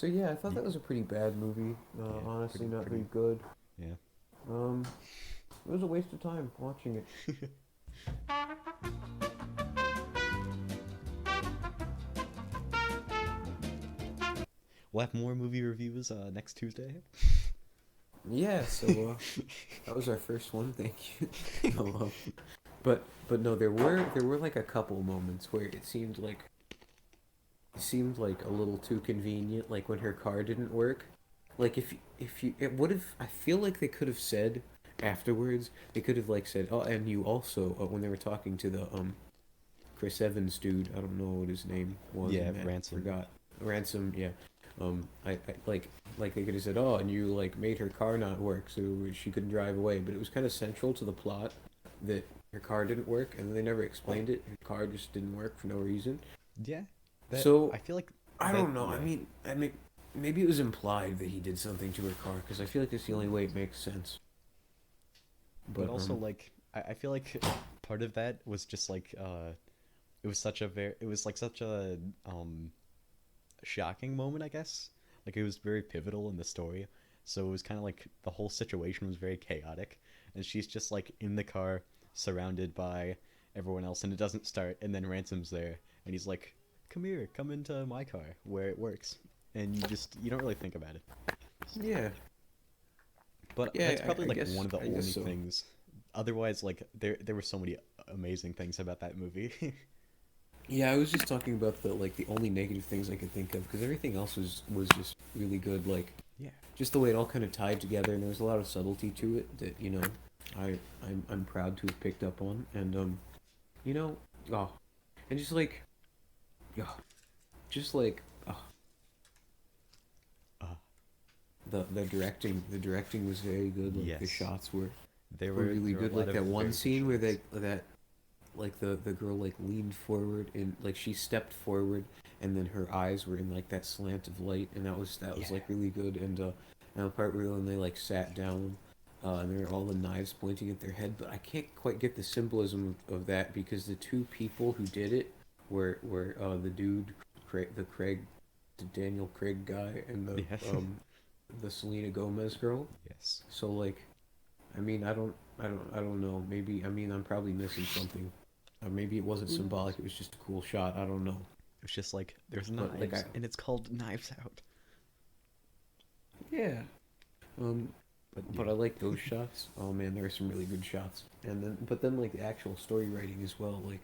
So yeah, I thought Y- that was a pretty bad movie. Yeah, Honestly, not very pretty. good. Yeah. Um, it was a waste of time watching it. We'll have more movie reviews next Tuesday. Yeah, so that was our first one. Thank you. No, but no, there were like a couple moments where it seemed like a little too convenient, like when her car didn't work. Like if you it would have I feel like they could have said afterwards, they could have like said, "Oh, and you also," when they were talking to the Chris Evans dude, I don't know what his name was Yeah, in that. Ransom. Forgot. Ransom, yeah. I like they could have said, "Oh, and you like made her car not work so she couldn't drive away," but it was kind of central to the plot that her car didn't work, and they never explained it. Her car just didn't work for no reason. Yeah, that So I feel like I that. don't know. Yeah, I mean, maybe it was implied that he did something to her car because I feel like it's the only way it makes sense. but But also like I feel like part of that was just like it was like such a shocking moment, I guess. Like it was very pivotal in the story. So it was kind of like the whole situation was very chaotic, and she's just like in the car, surrounded by everyone else, and it doesn't start. And then Ransom's there, and he's like, "Come here, come into my car where it works," and you don't really think about it. yeah, But that's yeah, probably I like guess one of the I guess only so. things. Otherwise, like there were so many amazing things about that movie. Yeah, I was just talking about the only negative things I could think of because everything else was just really good. Like Yeah. just the way it all kind of tied together, and there was a lot of subtlety to it that I I'm proud to have picked up on, and you know, oh, and oh, just like oh, Uh, the directing was very good. Like the yes. shots were really There were a good. lot Like of that one very good scene where shots. the girl like leaned forward and like she stepped forward and then her eyes were in like that slant of light and that was Yeah. like really good and the part where when they like sat down and there were all the knives pointing at their head, but I can't quite get the symbolism of that because the two people who did it were the dude the Daniel Craig guy and Yes. the Selena Gomez girl. Yes. So like I mean, I don't know. Maybe, I mean, I'm probably missing something. Maybe it wasn't Who symbolic. knows? It was just a cool shot. I don't know. It's just like there's But like I, knives, and it's called Knives Out. yeah. Um, But but yeah. I like those shots. Oh man, there are some really good shots. But then like the actual story writing as well. Like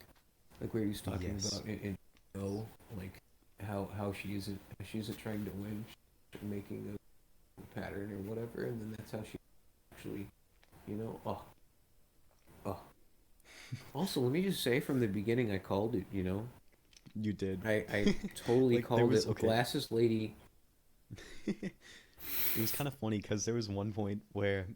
where he was talking Yes. about like how she isn't trying to win, she's making a pattern or whatever, and then that's how she actually, oh, oh. Also, let me just say from the beginning, I called it. You did. I totally Like there called was it okay. Glasses Lady. It was kind of funny because there was one point where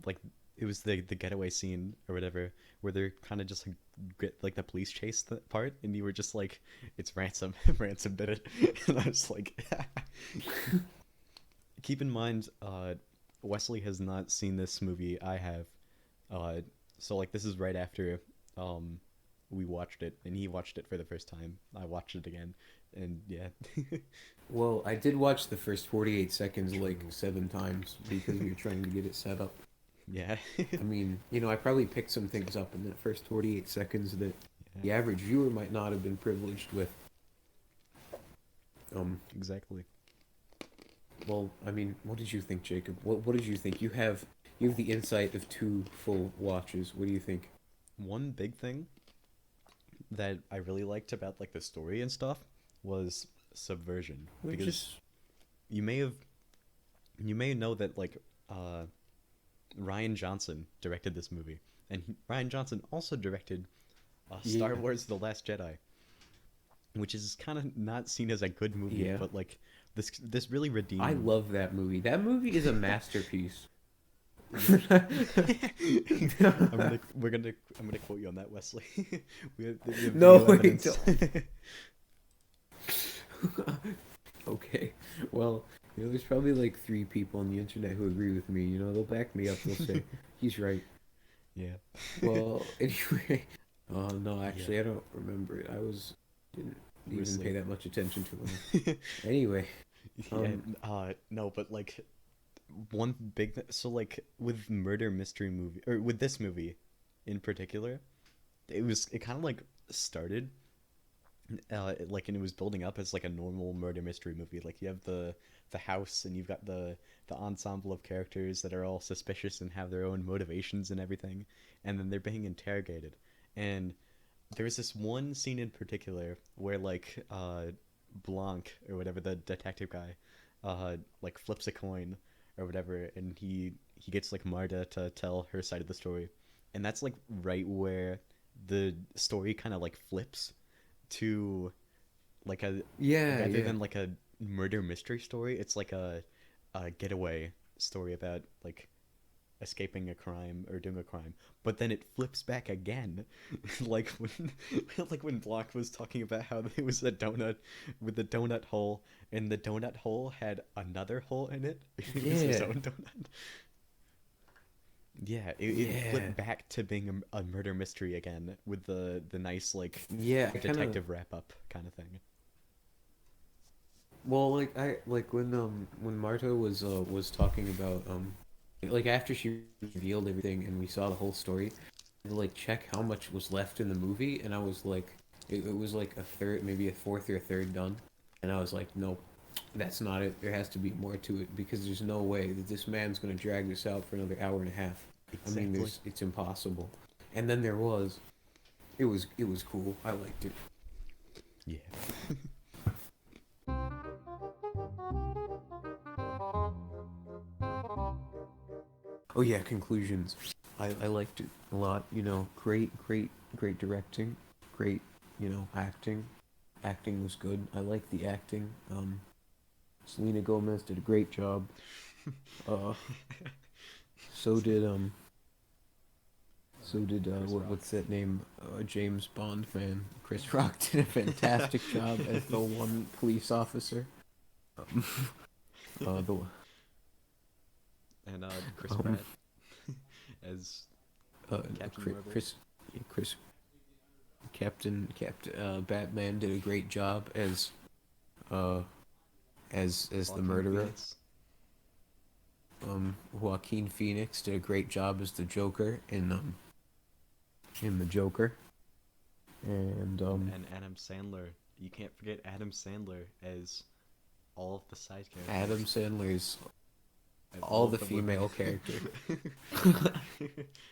like it was the getaway scene or whatever where they're kind of just like get like the police chase part, and you were just like, it's Ransom. Ransom did it. And I was like, keep in mind, Wesley has not seen this movie. I have. uh so like this is right after um we watched it, and he watched it for the first time. I watched it again, and yeah. Well, I did watch the first 48 seconds like True. 7 times because we were trying to get it set up. Yeah. I mean, I probably picked some things up in that first 48 seconds that Yeah, the average viewer might not have been privileged with. Um, exactly. well, I mean, what did you think, Jacob? What did you think? You have the insight of two full watches. What do you think? One big thing that I really liked about like the story and stuff was subversion, We're because just you may have you may know that like uh Ryan Johnson directed this movie, and Ryan Johnson also directed Star yeah, Wars: The Last Jedi, which is kind of not seen as a good movie, yeah. but like this really I redeemed. love that movie. That movie is a masterpiece. I'm gonna quote you on that, Wesley. We have No, video wait, evidence. don't. Okay. Well, there's probably like three people on the internet who agree with me. They'll back me up. They'll say he's right. Yeah. Well, anyway. No, Yeah. actually, I don't remember it. I was didn't. even pay Seriously. that much attention to him. Anyway, Yeah, um, no, but like one so like with murder mystery movie or with this movie in particular, it kind of like started like and it was building up as like a normal murder mystery movie. Like you have the house and you've got the ensemble of characters that are all suspicious and have their own motivations and everything, and then they're being interrogated. And there was this one scene in particular where like Blanc or whatever, the detective guy, like flips a coin or whatever, and he gets like Marta to tell her side of the story, and that's like right where the story kind of like flips to like a yeah, rather yeah, than like a murder mystery story, it's like a getaway story about like escaping a crime or doing a crime, but then it flips back again. like when like when Block was talking about how there was a donut with the donut hole, and the donut hole had another hole in it. It was his yeah, own donut. Yeah, it yeah, flipped back to being a murder mystery again with the nice like yeah. I kind of detective wrap up kind of thing. well, like I like when Marta was talking about like after she revealed everything and we saw the whole story, I had to, like check how much was left in the movie, and I was like, it was like a third, maybe a fourth or a third done, and I was like, nope, that's not it. There has to be more to it because there's no way that this man's gonna drag this out for another hour and a half. I mean, Exactly. it's impossible. And then there was, it was cool. I liked it. Yeah. Oh yeah, conclusions. I liked it a lot. Great directing, great, acting. Acting was good. I liked the acting. Selena Gomez did a great job. Uh, so did Chris Rock. what's that name? James Bond fan. Chris Rock did a fantastic job as the one police officer. Um, the And Chris um Pratt as Captain Chris, Marvel. Chris Captain Batman did a great job uh as the Joaquin murderer. Phoenix. Joaquin Phoenix did a great job as the Joker in the Joker, and And Adam Sandler. You can't forget Adam Sandler as all of the side Adam characters. Sandler's And all all the of the women. female characters.